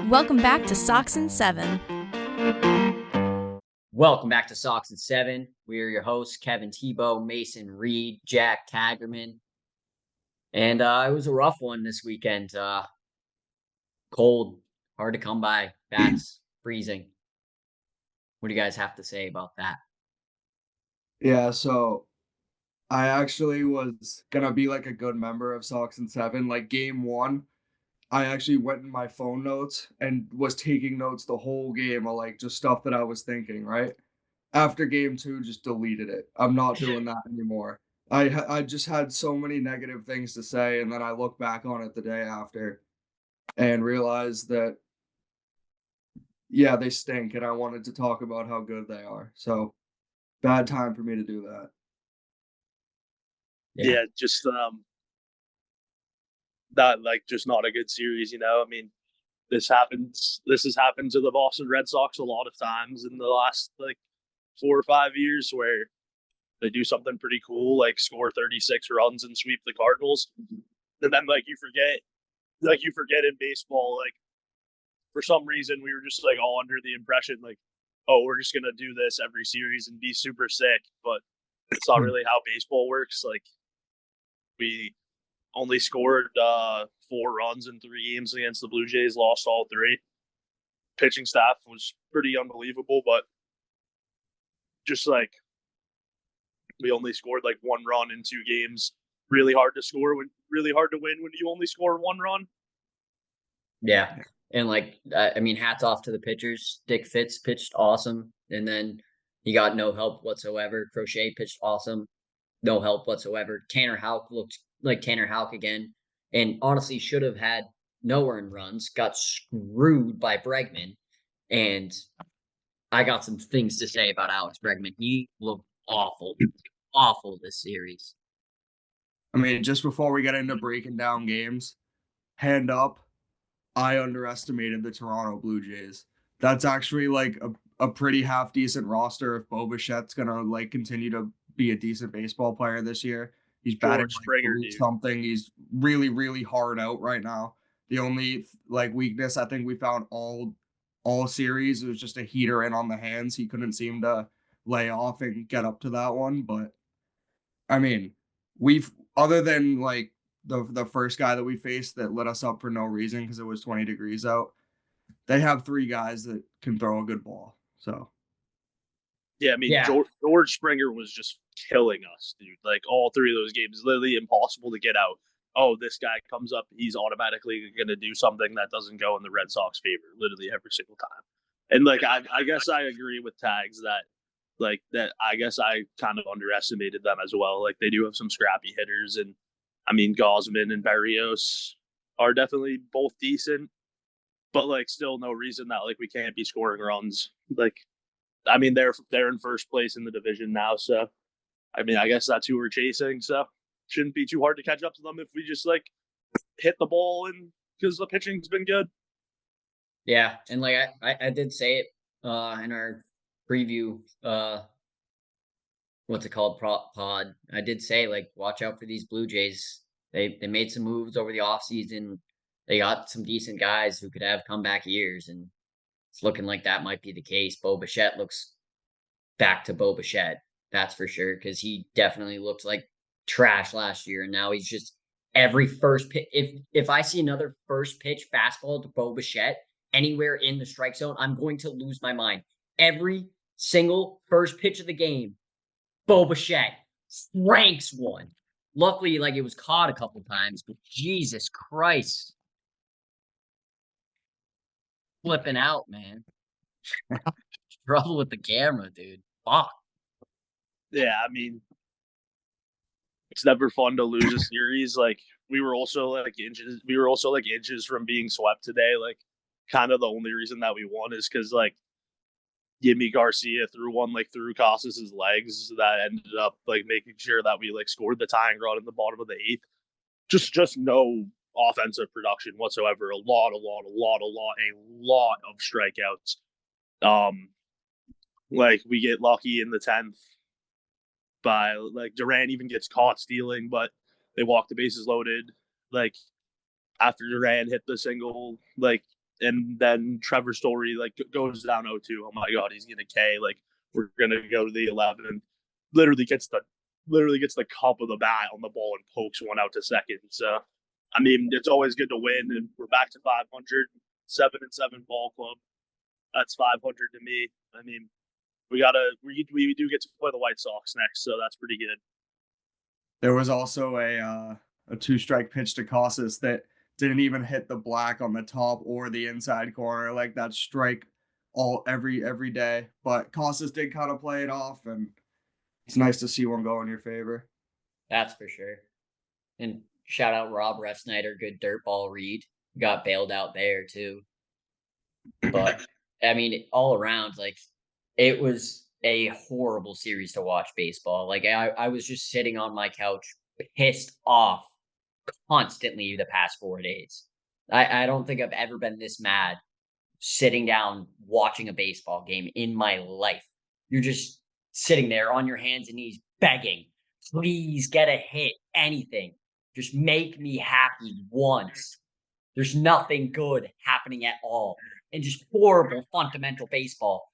Welcome back to Sox and Seven. Welcome back to Sox and Seven. We are your hosts, Kevin Tebow, Mason Reed, Jack Tagerman. And it was a rough one this weekend. Cold, hard to come by, bats freezing. What do you guys have to say about that? Yeah, so I actually was gonna be like a good member of Sox and Seven. Like game one, I actually went in my phone notes and was taking notes the whole game of like just stuff that I was thinking, right? After game two, just deleted it. I'm not doing that anymore. I just had so many negative things to say, and then I look back on it the day after and realized that yeah, they stink, and I wanted to talk about how good they are. So bad time for me to do that. Yeah, just not like just not a good series, I mean, this has happened to the Boston Red Sox a lot of times in the last like 4 or 5 years where they do something pretty cool, like score 36 runs and sweep the Cardinals. And then you forget in baseball, like for some reason we were just like all under the impression like, oh, we're just gonna do this every series and be super sick, but it's not really how baseball works. Like we only scored 4 runs in 3 games against the Blue Jays, lost all three. Pitching staff was pretty unbelievable, but just like we only scored like 1 run in 2 games. Really hard to win when you only score 1 run. Yeah. And I mean, hats off to the pitchers. Dick Fitz pitched awesome. And then he got no help whatsoever. Crochet pitched awesome. No help whatsoever. Tanner Houck looked like Tanner Houck again. And honestly should have had no earned runs. Got screwed by Bregman. And I got some things to say about Alex Bregman. He looked awful. Awful this series. I mean, just before we get into breaking down games, hand up, I underestimated the Toronto Blue Jays. That's actually like a pretty half decent roster if Bo Bichette's gonna like continue to be a decent baseball player this year. He's batting George Springer, like something. He's really, really hard out right now. The only like weakness I think we found all series was just a heater in on the hands. He couldn't seem to lay off and get up to that one, but I mean, we've other than like the first guy that we faced that lit us up for no reason because it was 20 degrees out. They have 3 guys that can throw a good ball. So yeah, I mean, George Springer was just killing us, dude. Like all 3 of those games, literally impossible to get out. Oh, this guy comes up, he's automatically going to do something that doesn't go in the Red Sox favor, literally every single time. And like, I guess I agree with Tags that I guess I kind of underestimated them as well. Like they do have some scrappy hitters, and I mean Gosman and Berrios are definitely both decent, but like still no reason that like we can't be scoring runs. Like I mean they're in first place in the division now, so I mean I guess that's who we're chasing. So shouldn't be too hard to catch up to them if we just like hit the ball and because the pitching's been good. Yeah, and like I did say it in our preview what's it called pod. I did say like watch out for these Blue Jays. They made some moves over the offseason. They got some decent guys who could have comeback years, and it's looking like that might be the case. Bo Bichette looks back to Bo Bichette, that's for sure, because he definitely looked like trash last year, and now he's just every first pitch. If I see another first pitch fastball to Bo Bichette anywhere in the strike zone, I'm going to lose my mind. Every single first pitch of the game, Bo Bichette ranks one. Luckily, like it was caught a couple times, but Jesus Christ. Flipping out, man. Trouble with the camera, dude. Fuck. Yeah, I mean, it's never fun to lose a series. Like we were also like inches from being swept today. Like kind of the only reason that we won is because like Yimi Garcia threw one like through Casas's legs that ended up like making sure that we like scored the tying run in the bottom of the 8th. Just no offensive production whatsoever. A lot of strikeouts. Like we get lucky in the 10th by like Durant even gets caught stealing, but they walk the bases loaded. Like after Durant hit the single, like and then Trevor Story like goes down 0-2. Oh my god, he's gonna K. Like we're gonna go to the 11. Literally gets the cup of the bat on the ball and pokes one out to second. So I mean, it's always good to win, and we're back to 500, 7-7 ball club. That's 500 to me. I mean, we do get to play the White Sox next, so that's pretty good. There was also a 2-strike pitch to Casas that didn't even hit the black on the top or the inside corner. Like that strike every day. But Casas did kind of play it off, and it's nice to see one go in your favor. That's for sure. And shout out Rob Refsnyder, good dirt ball read. Got bailed out there too. But I mean, all around, like it was a horrible series to watch baseball. Like I was just sitting on my couch, pissed off constantly the past 4 days. I don't think I've ever been this mad sitting down watching a baseball game in my life. You're just sitting there on your hands and knees begging, please get a hit, anything. Just make me happy once. There's nothing good happening at all. And just horrible fundamental baseball.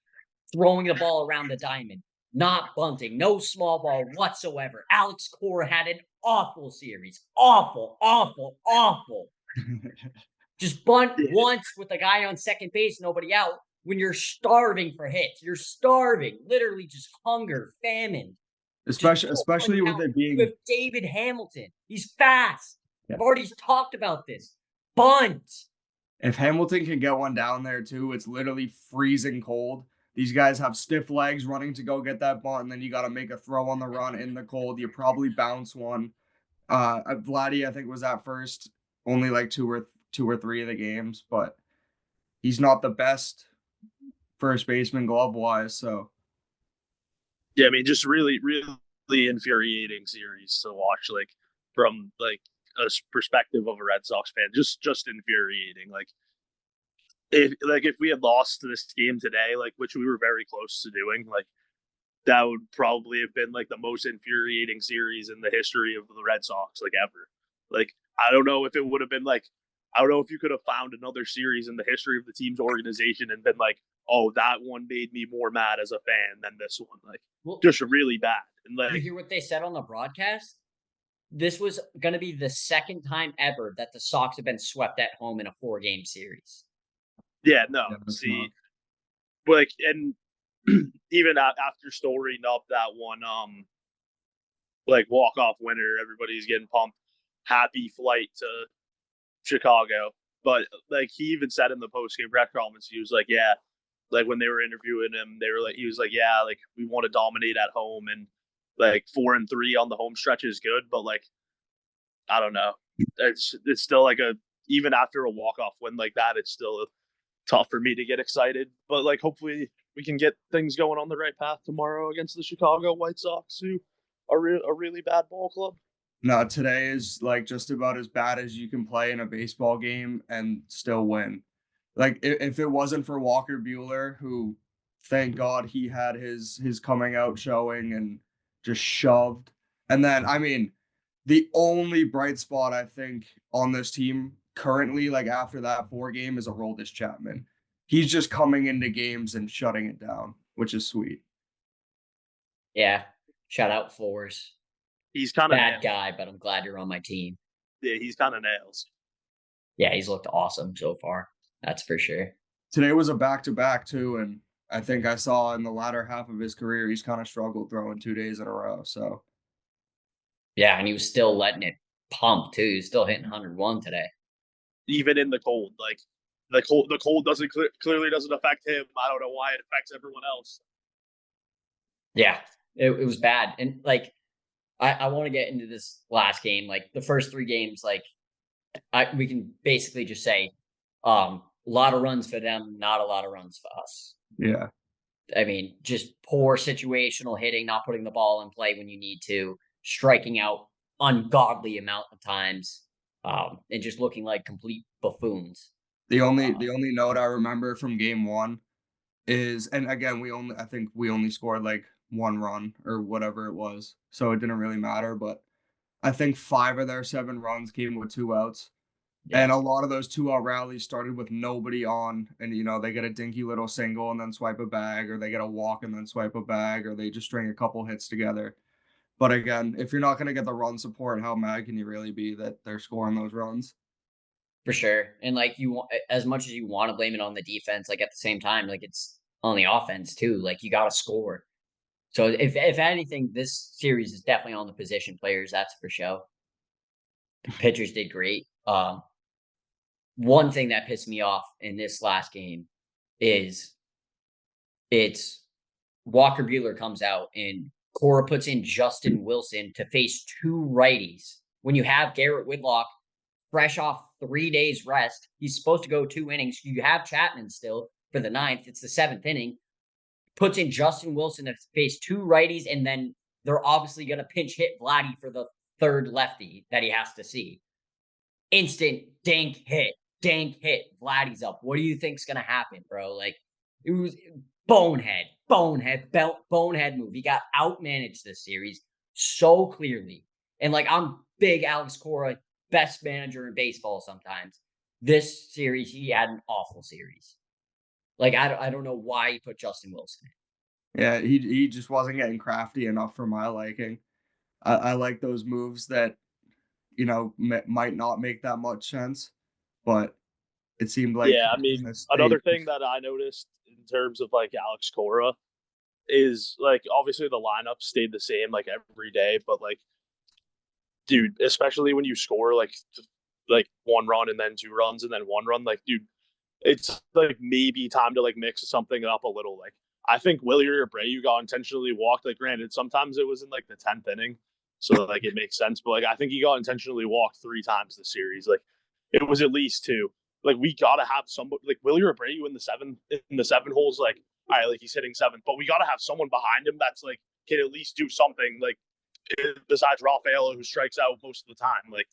Throwing the ball around the diamond. Not bunting. No small ball whatsoever. Alex Cora had an awful series. Awful, awful, awful. Just bunt once with a guy on second base, nobody out, when you're starving for hits. You're starving. Literally just hunger, famine. Especially with it being with David Hamilton. He's fast. Yeah. I've already talked about this. Bunt. If Hamilton can get one down there too, it's literally freezing cold. These guys have stiff legs running to go get that bunt, and then you got to make a throw on the run in the cold. You probably bounce one. Vladdy, I think, was at first, only like two or three of the games, but he's not the best first baseman glove wise. So yeah, I mean, just really, really infuriating series to watch. Like from like a perspective of a Red Sox fan, just infuriating. Like if we had lost this game today, like which we were very close to doing, like that would probably have been like the most infuriating series in the history of the Red Sox, like ever. Like I don't know if it would have been like I don't know if you could have found another series in the history of the team's organization and been like, oh, that one made me more mad as a fan than this one. Like just really bad. And like you hear what they said on the broadcast? This was going to be the second time ever that the Sox have been swept at home in a 4-game series. Yeah, no. See, like, and even after storing up that one, like walk-off winner, everybody's getting pumped. Happy flight to Chicago. But like he even said in the post-game press conference, he was like, yeah, like when they were interviewing him, he was like, yeah, like we want to dominate at home, and like 4-3 on the home stretch is good, but like I don't know, it's still like even after a walk-off win like that, it's still tough for me to get excited. But like hopefully we can get things going on the right path tomorrow against the Chicago White Sox, who are a really bad ball club. No, today is like just about as bad as you can play in a baseball game and still win. Like if it wasn't for Walker Buehler, who thank God he had his coming out showing and just shoved. And then I mean, the only bright spot I think on this team currently, like after that 4-game, is Aroldis Chapman. He's just coming into games and shutting it down, which is sweet. Yeah, shout out Force. He's kind of bad guy, but I'm glad you're on my team. Yeah, he's kind of nails. Yeah, he's looked awesome so far. That's for sure. Today was a back-to-back too, and I think I saw in the latter half of his career he's kind of struggled throwing 2 days in a row. So yeah, and he was still letting it pump too. He's still hitting 101 today, even in the cold. Like the cold doesn't clearly doesn't affect him. I don't know why it affects everyone else. Yeah, it was bad, and like I want to get into this last game. Like the first 3 games, like we can basically just say a lot of runs for them, not a lot of runs for us. Yeah. I mean, just poor situational hitting, not putting the ball in play when you need to, striking out ungodly amount of times, and just looking like complete buffoons. The only note I remember from game 1 is, and again, I think we only scored like 1 run or whatever it was, so it didn't really matter. But I think 5 of their 7 runs came with 2 outs. And Yeah, a lot of those 2-out rallies started with nobody on, and they get a dinky little single and then swipe a bag, or they get a walk and then swipe a bag, or they just string a couple hits together. But again, if you're not going to get the run support, how mad can you really be that they're scoring those runs? for sure. And like as much as you want to blame it on the defense, like at the same time, like it's on the offense too. Like you got to score. So if anything, this series is definitely on the position players. That's for sure. Pitchers did great. One thing that pissed me off in this last game is it's Walker Buehler comes out and Cora puts in Justin Wilson to face two righties. When you have Garrett Whitlock fresh off 3 days rest, he's supposed to go 2 innings. You have Chapman still for the ninth. It's the seventh inning. Puts in Justin Wilson to face two righties, and then they're obviously going to pinch hit Vladdy for the third lefty that he has to see. Instant dank hit. Vladdy's up. What do you think's going to happen, bro? Like, it was bonehead move. He got outmanaged this series so clearly. And like, I'm big Alex Cora, best manager in baseball sometimes. This series, he had an awful series. Like, I don't know why he put Justin Wilson in. Yeah, he just wasn't getting crafty enough for my liking. I like those moves that might not make that much sense, but it seemed like Yeah, I in mean, this another stage, thing that I noticed in terms of like Alex Cora is like obviously the lineup stayed the same like every day, but like, dude, especially when you score like 1 run and then 2 runs and then 1 run, like, dude, it's like maybe time to like mix something up a little. Like, I think Willie Abreu got intentionally walked. Like, granted, sometimes it was in like the 10th inning, so like it makes sense. But like, I think he got intentionally walked 3 times this series. Like, it was at least 2. Like, we gotta have somebody like Willie Abreu in the 7 holes. Like, all right, like he's hitting 7th, but we gotta have someone behind him that's like can at least do something. Like, besides Rafaela, who strikes out most of the time. Like,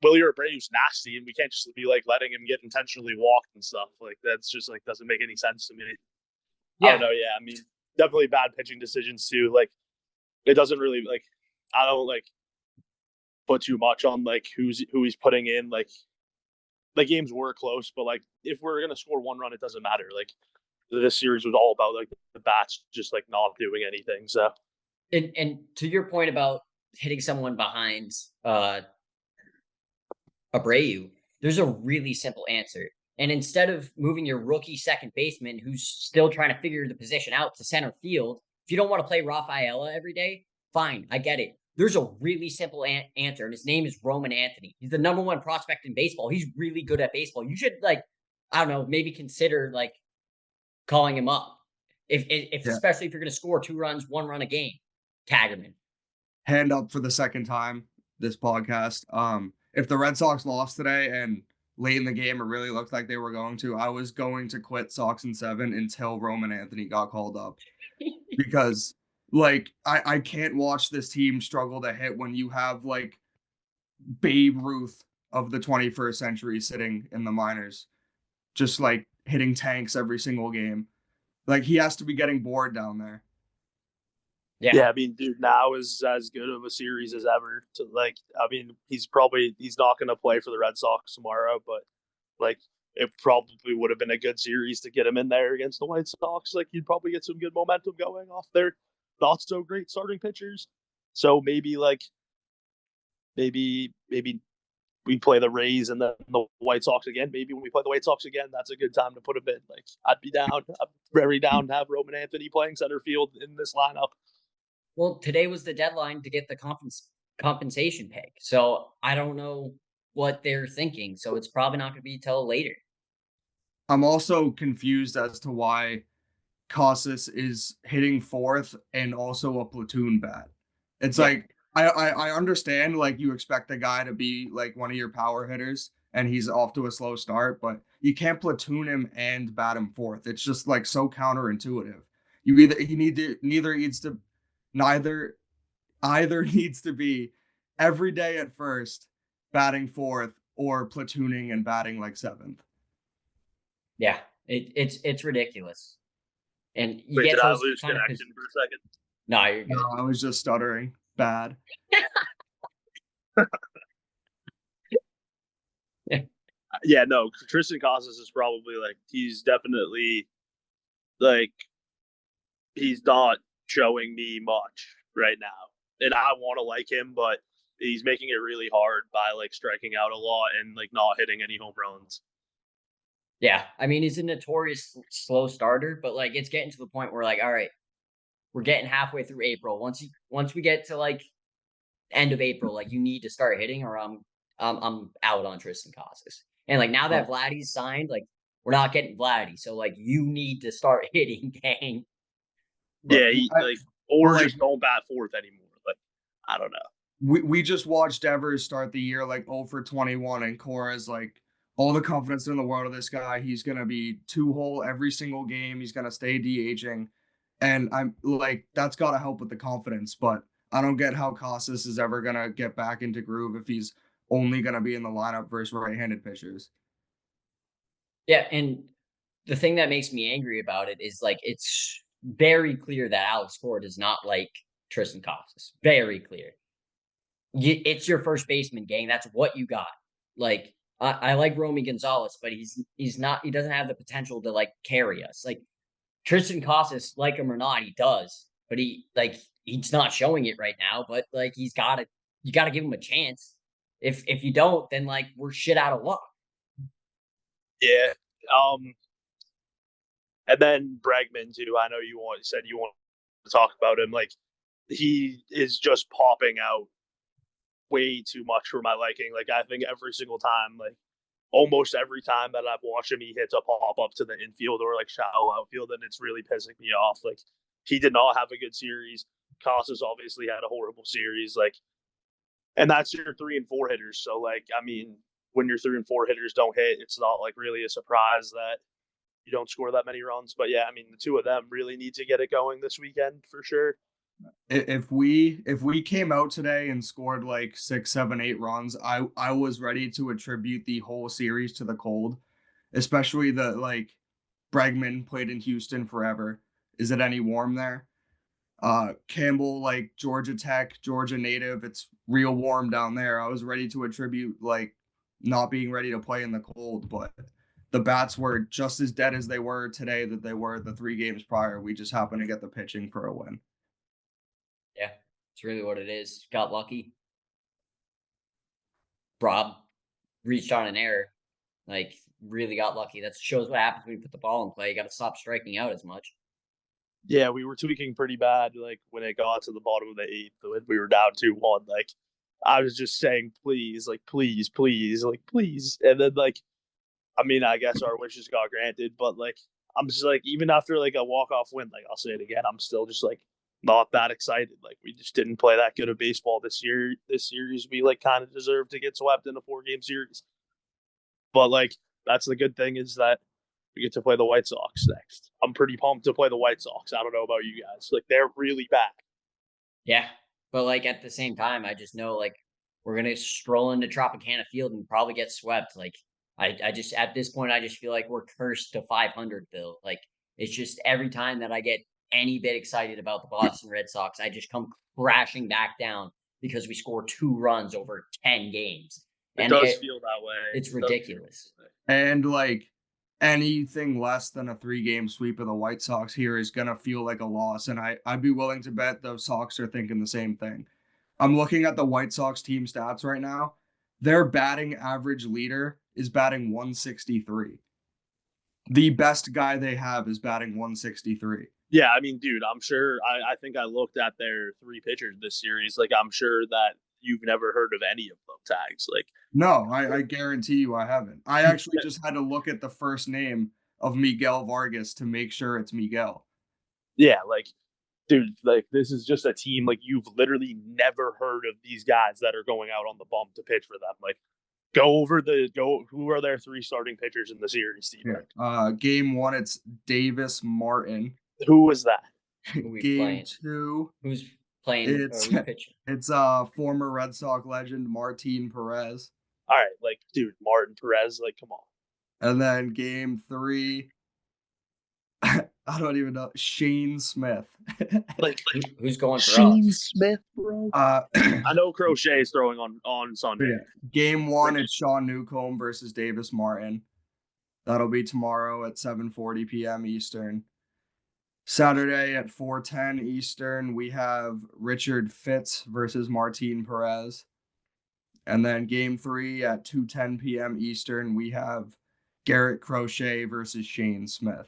Willie Abreu's nasty, and we can't just be like letting him get intentionally walked and stuff. Like, that's just like doesn't make any sense to me. I don't know. Yeah, I mean, definitely bad pitching decisions too. Like, it doesn't really like I don't like put too much on like who he's putting in. Like, the games were close, but like if we're gonna score 1 run, it doesn't matter. Like, this series was all about like the bats just like not doing anything. So And to your point about hitting someone behind Abreu, there's a really simple answer. And instead of moving your rookie second baseman who's still trying to figure the position out to center field, if you don't want to play Rafaela every day, fine, I get it. There's a really simple answer, and his name is Roman Anthony. He's the #1 prospect in baseball. He's really good at baseball. You should like, I don't know, maybe consider like calling him up. If yeah, especially if you're going to score 2 runs, 1 run a game, tag him in. hand up for the second time this podcast. If the Red Sox lost today and late in the game it really looked like they were going to, I was going to quit Sox in 7 until Roman Anthony got called up, because like I can't watch this team struggle to hit when you have like Babe Ruth of the 21st century sitting in the minors, just like hitting tanks every single game. Like, he has to be getting bored down there. yeah, I mean, dude, now is as good of a series as ever. To like, I mean, he's not going to play for the Red Sox tomorrow, but like, it probably would have been a good series to get him in there against the White Sox. Like, you'd probably get some good momentum going off their not so great starting pitchers. So maybe we play the Rays and then the White Sox again. Maybe when we play the White Sox again, that's a good time to put him in. Like, I'd be down. I'm very down to have Roman Anthony playing center field in this lineup. Well, today was the deadline to get the compensation pay. So I don't know what they're thinking. So it's probably not going to be till later. I'm also confused as to why Casas is hitting 4th and also a platoon bat. It's Yeah. like I understand like you expect a guy to be like one of your power hitters and he's off to a slow start, but you can't platoon him and bat him 4th. It's just like so counterintuitive. Neither either needs to be every day at first batting 4th or platooning and batting like 7th. Yeah. It's ridiculous. And you Wait, get did I those lose kind of connection for a second? No, you're good. No, I was just stuttering bad. Yeah, no, Tristan Casas is probably like he's definitely like he's not showing me much right now, and I want to like him, but he's making it really hard by like striking out a lot and like not hitting any home runs. Yeah, I mean he's a notorious slow starter, but like it's getting to the point where like, all right, we're getting halfway through April. Once we get to like end of April, like you need to start hitting, or I'm out on Tristan Casas. And like now that Vladdy's signed, like we're not getting Vladdy, so like you need to start hitting, gang. Yeah, or like, just don't bat fourth anymore. Like I don't know. We just watched Devers start the year like 0 for 21, and Cora's like all the confidence in the world of this guy. He's gonna be 2-hole every single game. He's gonna stay DHing, and I'm like that's gotta help with the confidence. But I don't get how Casas is ever gonna get back into groove if he's only gonna be in the lineup versus right-handed pitchers. Yeah, and the thing that makes me angry about it is like it's very clear that Alex Cora does not like Tristan Casas. Very clear. It's your first baseman, gang. That's what you got. Like I like Romy Gonzalez, but he's not. He doesn't have the potential to like carry us. Like Tristan Casas, like him or not, he does. But he's not showing it right now. But like he's got to. You got to give him a chance. If you don't, then like we're shit out of luck. Yeah. And then Bregman too. I know said you want to talk about him. Like he is just popping out way too much for my liking. Like I think every single time, like almost every time that I've watched him, he hits a pop up to the infield or like shallow outfield, and it's really pissing me off. Like he did not have a good series. Casas obviously had a horrible series. Like, and that's your 3 and 4 hitters. So like, I mean, when your 3 and 4 hitters don't hit, it's not like really a surprise that you don't score that many runs. But yeah, I mean, the two of them really need to get it going this weekend for sure. If we came out today and scored like 6, 7, 8 runs, I was ready to attribute the whole series to the cold, especially the like Bregman played in Houston forever. Is it any warm there? Campbell, like Georgia Tech, Georgia native, it's real warm down there. I was ready to attribute like not being ready to play in the cold, but the bats were just as dead as they were today that they were the 3 games prior. We just happened to get the pitching for a win. Yeah, it's really what it is. Got lucky. Rob reached on an error. Like, really got lucky. That shows what happens when you put the ball in play. You got to stop striking out as much. Yeah, we were tweaking pretty bad. Like when it got to the bottom of the 8th, we were down 2-1. Like I was just saying, please, like please, please, like please, and then like, I mean, I guess our wishes got granted, but like I'm just like even after like a walk off win, like I'll say it again, I'm still just like not that excited. Like we just didn't play that good of baseball this year. This series, we like kind of deserved to get swept in a 4-game series. But like that's the good thing is that we get to play the White Sox next. I'm pretty pumped to play the White Sox. I don't know about you guys. Like they're really bad. Yeah. But like at the same time, I just know like we're gonna stroll into Tropicana Field and probably get swept. Like I just at this point I just feel like we're cursed to 500, Bill. Like it's just every time that I get any bit excited about the Boston Red Sox, I just come crashing back down because we score 2 runs over 10 games. It does feel that way. It's ridiculous. And like anything less than a 3-game sweep of the White Sox here is gonna feel like a loss. And I'd be willing to bet the Sox are thinking the same thing. I'm looking at the White Sox team stats right now. Their batting average leader is batting 163. The best guy they have is batting 163. Yeah, I mean, dude, I'm sure. I think I looked at their 3 pitchers this series. Like, I'm sure that you've never heard of any of them tags. Like, no, I guarantee you I haven't. I actually just had to look at the first name of Miguel Vargas to make sure it's Miguel. Yeah, like, dude, like this is just a team like you've literally never heard of these guys that are going out on the bump to pitch for them. Like, who are their 3 starting pitchers in the series, Steve? Yeah. Game 1, it's Davis Martin. Who was that? Game playing? 2, Who's playing? It's pitching? It's former Red Sox legend Martin Perez. All right, like, dude, Martin Perez, like, come on. And then game 3, I don't even know. Shane Smith. Like Who's going for Shane us? Smith, bro. Uh, I know Crochet is throwing on Sunday. yeah. Game 1, it's Sean Newcomb versus Davis Martin. That'll be tomorrow at 7:40 p.m. Eastern. Saturday at 4:10 Eastern, we have Richard Fitz versus Martin Perez. And then game 3 at 2:10 p.m. Eastern, we have Garrett Crochet versus Shane Smith.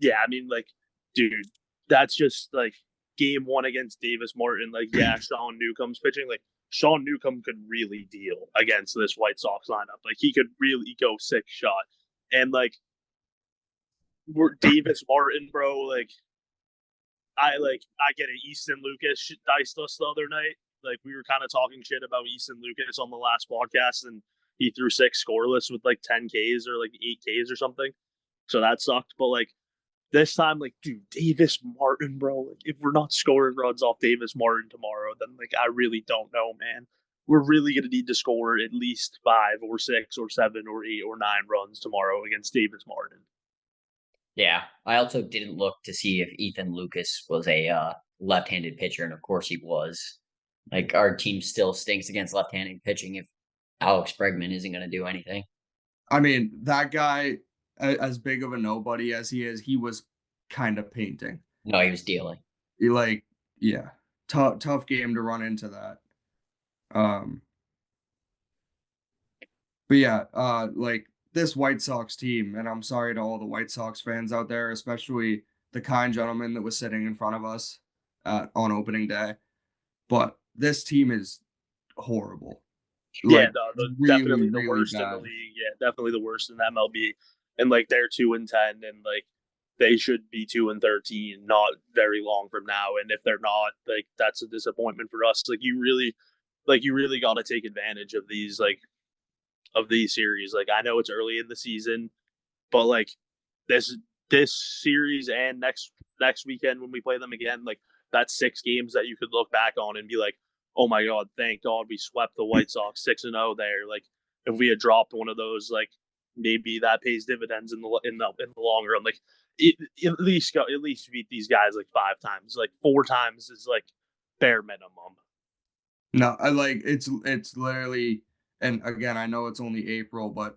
Yeah, I mean, like, dude, that's just like game 1 against Davis Martin. Like, yeah, Sean Newcomb's pitching. Like, Sean Newcomb could really deal against this White Sox lineup. Like, he could really go 6-shot. And like, we're Davis Martin, bro. Like, I get it. Easton Lucas diced us the other night. Like, we were kind of talking shit about Easton Lucas on the last podcast, and he threw 6 scoreless with like 10 Ks or like 8 Ks or something. So that sucked. But like, this time, like, dude, Davis Martin, bro. Like, if we're not scoring runs off Davis Martin tomorrow, then like, I really don't know, man. We're really gonna need to score at least 5 or 6 or 7 or 8 or 9 runs tomorrow against Davis Martin. Yeah, I also didn't look to see if Ethan Lucas was a left-handed pitcher, and of course he was. Like, our team still stinks against left-handed pitching if Alex Bregman isn't going to do anything. I mean, that guy, as big of a nobody as he is, he was kind of painting. No, he was dealing. Yeah, tough game to run into that. But yeah, like this White Sox team, and I'm sorry to all the White Sox fans out there, especially the kind gentleman that was sitting in front of us on opening day, but this team is horrible. Yeah, no, really, definitely the really worst bad. in the league. Yeah, definitely the worst in MLB. And like, they're 2-10, and like, they should be 2-13 not very long from now. And if they're not, like, that's a disappointment for us. Like, you really got to take advantage of these series. Like, I know it's early in the season, but like, this series and next weekend when we play them again, like, that's 6 games that you could look back on and be like, oh my god, thank God we swept the White Sox 6-0 there. Like, if we had dropped one of those, like, maybe that pays dividends in the long run. Like, at least beat these guys like 5 times. Like, 4 times is like bare minimum. No, I like it's literally, and again, I know it's only April, but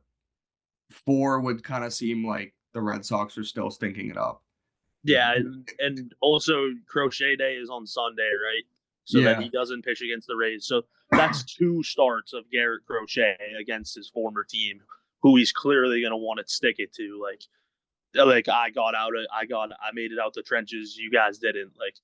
4 would kind of seem like the Red Sox are still stinking it up. Yeah, and also Crochet Day is on Sunday, right? So that he doesn't pitch against the Rays. So that's 2 starts of Garrett Crochet against his former team, who he's clearly going to want to stick it to. Like, I made it out the trenches. You guys didn't. Like,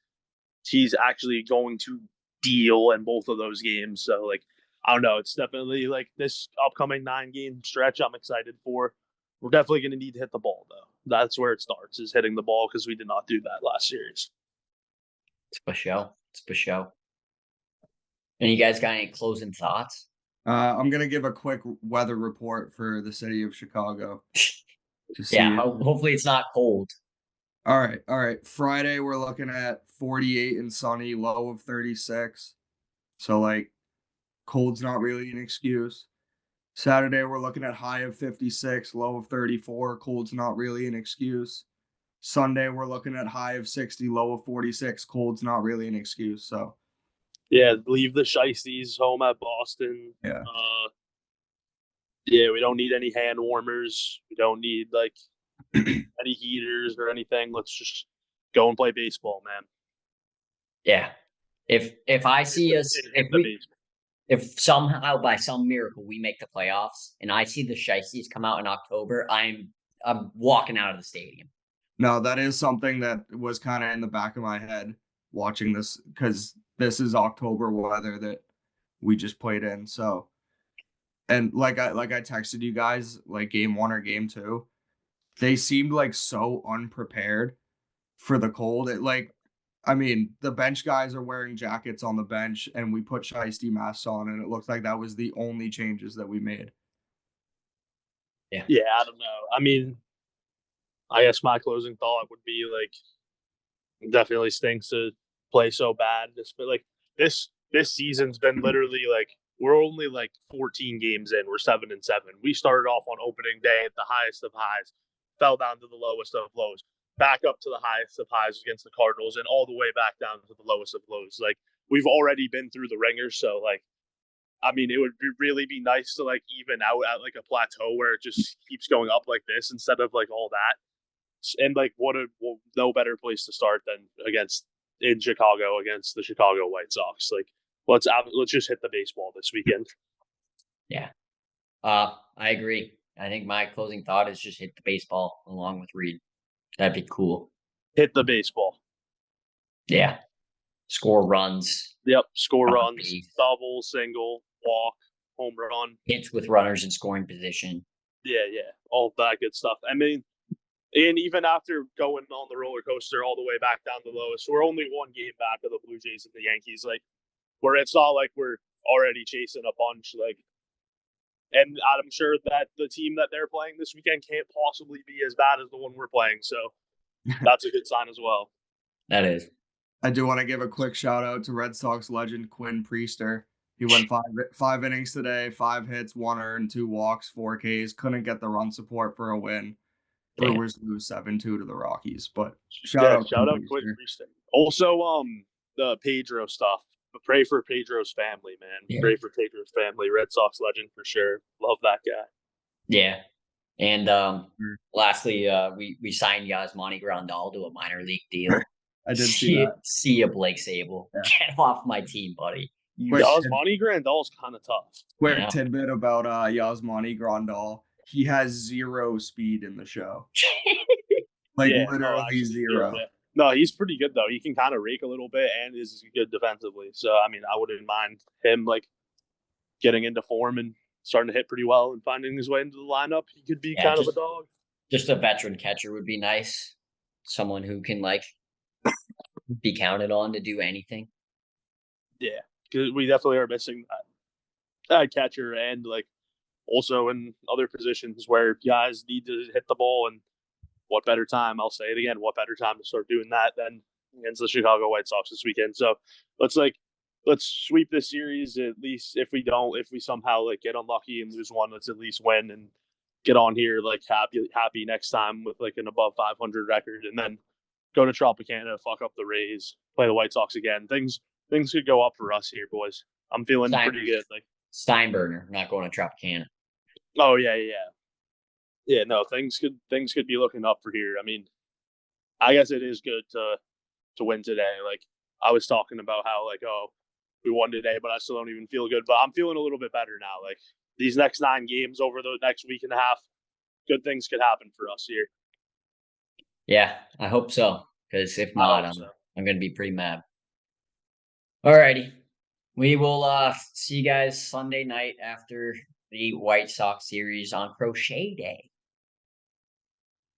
he's actually going to deal in both of those games. So like, I don't know. It's definitely like this upcoming 9-game stretch I'm excited for. We're definitely going to need to hit the ball, though. That's where it starts, is hitting the ball, because we did not do that last series. It's for show. It's for show. And you guys got any closing thoughts? I'm gonna give a quick weather report for the city of Chicago. Yeah, hopefully it's not cold. All right. Friday we're looking at 48 and sunny, low of 36. So like, cold's not really an excuse. Saturday we're looking at high of 56, low of 34. Cold's not really an excuse. Sunday we're looking at high of 60, low of 46. Cold's not really an excuse. So yeah, leave the Shiesties home at Boston. Yeah. Yeah, we don't need any hand warmers. We don't need like any heaters or anything. Let's just go and play baseball, man. Yeah. If I see us, if somehow by some miracle we make the playoffs and I see the Shiesties come out in October, I'm walking out of the stadium. No, that is something that was kind of in the back of my head watching this, because this is October weather that we just played in. So, and like I texted you guys, like game 1 or game 2, they seemed like so unprepared for the cold. I mean, the bench guys are wearing jackets on the bench, and we put Shiesty masks on, and it looked like that was the only changes that we made. Yeah, I don't know. I mean, I guess my closing thought would be like, it definitely stinks to play so bad. But like, this season's been literally like, we're only like 14 games in. We're 7-7. We started off on opening day at the highest of highs, fell down to the lowest of lows. back up to the highest of highs against the Cardinals and all the way back down to the lowest of lows. Like, we've already been through the ringer, so like, I mean, it would really be nice to like even out at like a plateau where it just keeps going up like this instead of like all that. And like, no better place to start than in Chicago against the Chicago White Sox. Like, let's just hit the baseball this weekend. Yeah. I agree. I think my closing thought is just hit the baseball along with Reed. That'd be cool. Hit the baseball. Yeah. Score runs. Yep. Score runs, base. double, single, walk, home run. Hits with runners in scoring position. Yeah. All that good stuff. I mean, and even after going on the roller coaster all the way back down to the lowest, we're only one game back of the Blue Jays and the Yankees. Like, where it's not like we're already chasing a bunch. Like, and I'm sure that the team that they're playing this weekend can't possibly be as bad as the one we're playing. So that's a good sign as well. That is. I do want to give a quick shout out to Red Sox legend Quinn Priester. He went five innings today, 5 hits, 1 earned, 2 walks, 4 Ks. Couldn't get the run support for a win. Brewers lose 7-2 to the Rockies. But shout out Quinn Priester. Also, the Pedro stuff. Pray for Pedro's family, man. Yeah. Pray for Pedro's family. Red Sox legend for sure. Love that guy. Yeah. And lastly, we signed Yasmani Grandal to a minor league deal. I did see that. See ya, Blake Sable. Yeah. Get off my team, buddy. Yasmani Grandal's kind of tough. Quick tidbit about Yasmani Grandal. He has 0 speed in the show. Literally 0. No, he's pretty good, though. He can kind of rake a little bit and is good defensively. So, I mean, I wouldn't mind him, like, getting into form and starting to hit pretty well and finding his way into the lineup. He could be kind of a dog. Just a veteran catcher would be nice. Someone who can, like, be counted on to do anything. Yeah, because we definitely are missing that catcher and, like, also in other positions where guys need to hit the ball, and what better time, I'll say it again, what better time to start doing that than against the Chicago White Sox this weekend. So let's sweep this series, at least. If we somehow like get unlucky and lose one, let's at least win and get on here like happy next time with like an above 500 record, and then go to Tropicana, fuck up the Rays, play the White Sox again. Things could go up for us here, boys. I'm feeling pretty good. Like Steinbrenner, not going to Tropicana. Oh yeah. No, things could be looking up for here. I mean, I guess it is good to win today. Like, I was talking about how like, oh, we won today, but I still don't even feel good. But I'm feeling a little bit better now. Like, these next 9 games over the next week and a half, good things could happen for us here. Yeah, I hope so. Because if not, I'm going to be pretty mad. Alrighty. We will see you guys Sunday night after the White Sox series on Crochet Day.